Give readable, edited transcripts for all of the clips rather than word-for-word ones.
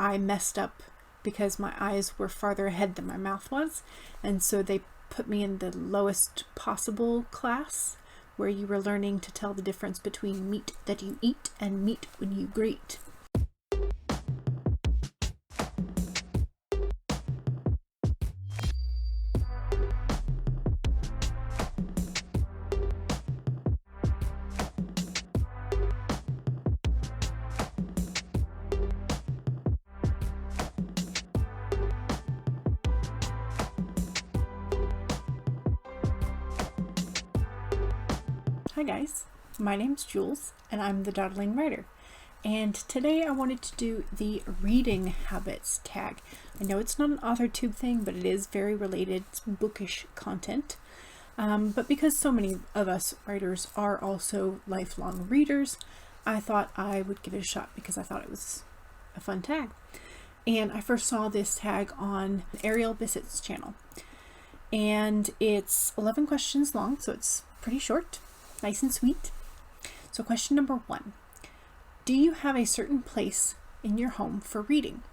I messed up because my eyes were farther ahead than my mouth was, and so they put me in the lowest possible class, where you were learning to tell the difference between meat that you eat and meat when you greet. Hi guys, my name's Jules and I'm the Dawdling writer, and today I wanted to do the reading habits tag. I know it's not an authortube thing, but it is very related. It's bookish content, but because so many of us writers are also lifelong readers, I thought I would give it a shot because I thought it was a fun tag. And I first saw this tag on Ariel Bissett's channel, and it's 11 questions long, so it's pretty short. Nice and sweet. So question number 1. Do you have a certain place in your home for reading?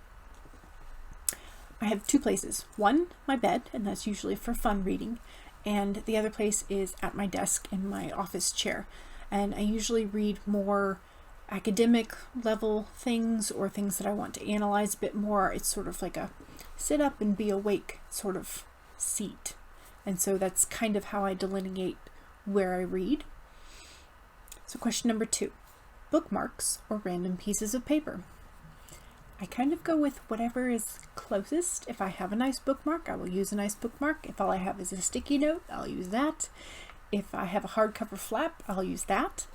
I have 2 places. One, my bed, and that's usually for fun reading. And the other place is at my desk in my office chair. And I usually read more academic level things or things that I want to analyze a bit more. It's sort of like a sit up and be awake sort of seat. And so that's kind of how I delineate where I read. So question number 2, bookmarks or random pieces of paper. I kind of go with whatever is closest. If I have a nice bookmark, I will use a nice bookmark. If all I have is a sticky note, I'll use that. If I have a hardcover flap, I'll use that.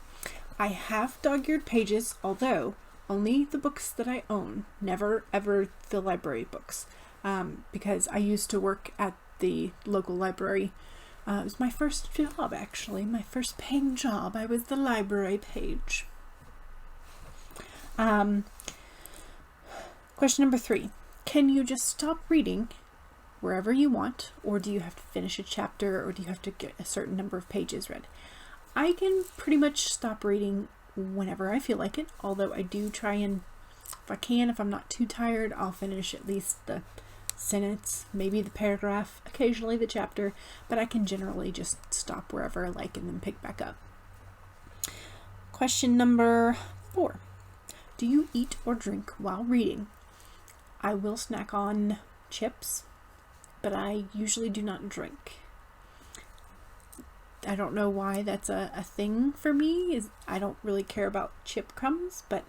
I have dog-eared pages, although only the books that I own, never ever the library books, because I used to work at the local library. It was my first job, actually, my first paying job. I was the library page. Question number 3. Can you just stop reading wherever you want, or do you have to finish a chapter, or do you have to get a certain number of pages read? I can pretty much stop reading whenever I feel like it, although I do try and, if I'm not too tired, I'll finish at least the sentence, maybe the paragraph, occasionally the chapter, but I can generally just stop wherever I like and then pick back up. Question number 4. Do you eat or drink while reading? I will snack on chips, but I usually do not drink. I don't know why that's a thing for me. I don't really care about chip crumbs, but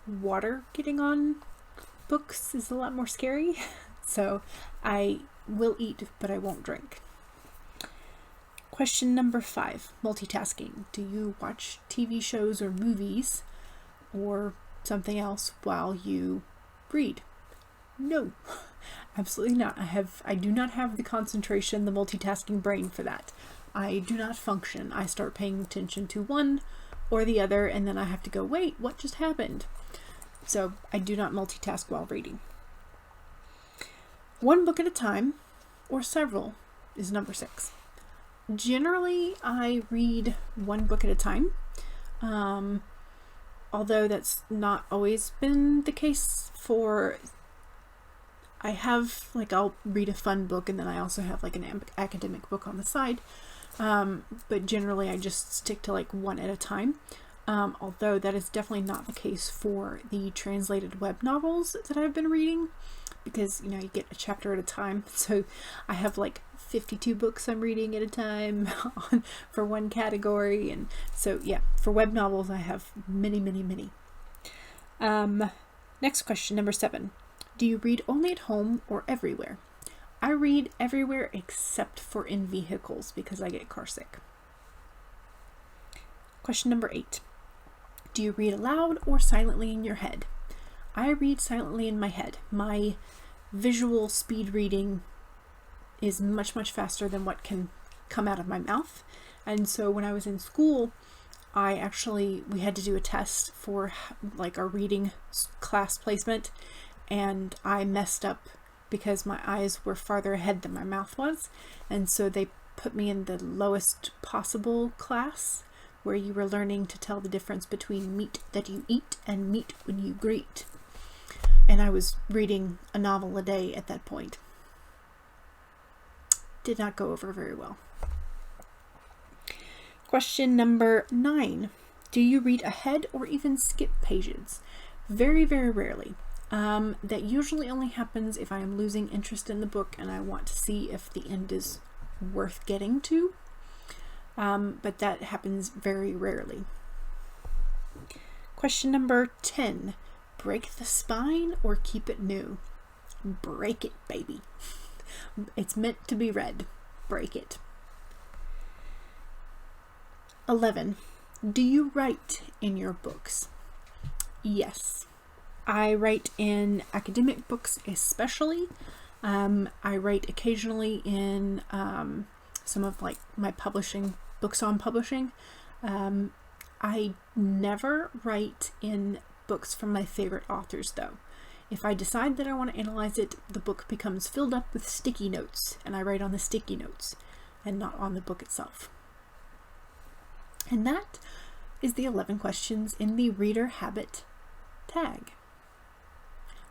water getting on books is a lot more scary. So I will eat, but I won't drink. Question number 5, multitasking. Do you watch TV shows or movies or something else while you read? No, absolutely not. I do not have the concentration, the multitasking brain for that. I do not function. I start paying attention to one or the other, and then I have to go, wait, what just happened? So I do not multitask while reading. One book at a time, or several, is number 6. Generally, I read one book at a time, although that's not always been the case I'll read a fun book, and then I also have like an academic book on the side, but generally I just stick to like one at a time, although that is definitely not the case for the translated web novels that I've been reading, because you get a chapter at a time. So I have like 52 books I'm reading at a time for one category, and so yeah, for web novels I have many. Next question, number 7. Do you read only at home or everywhere? I read everywhere except for in vehicles because I get car sick. Question number 8. Do you read aloud or silently in your head? I read silently in my head. My visual speed reading is much faster than what can come out of my mouth. And so when I was in school, we had to do a test for like our reading class placement, and I messed up because my eyes were farther ahead than my mouth was, and so they put me in the lowest possible class, where you were learning to tell the difference between meat that you eat and meat when you greet. and I was reading a novel a day at that point. Did not go over very well. Question number 9. Do you read ahead or even skip pages? Very, very rarely. That usually only happens if I am losing interest in the book and I want to see if the end is worth getting to. But that happens very rarely. Question number 10. Break the spine or keep it new? Break it, baby. It's meant to be read. Break it. 11. Do you write in your books? Yes. I write in academic books especially. I write occasionally in some of like my publishing, books on publishing. I never write in books from my favorite authors though. If I decide that I want to analyze it, the book becomes filled up with sticky notes, and I write on the sticky notes and not on the book itself. And that is the 11 questions in the reader habit tag.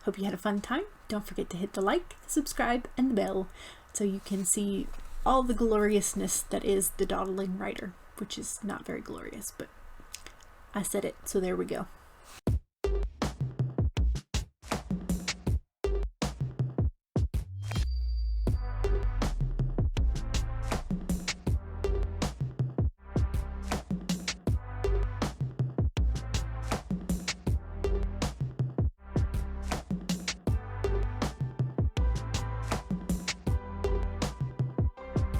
Hope you had a fun time. Don't forget to hit the like, subscribe, and the bell so you can see all the gloriousness that is the Dawdling writer, which is not very glorious, but I said it, so there we go.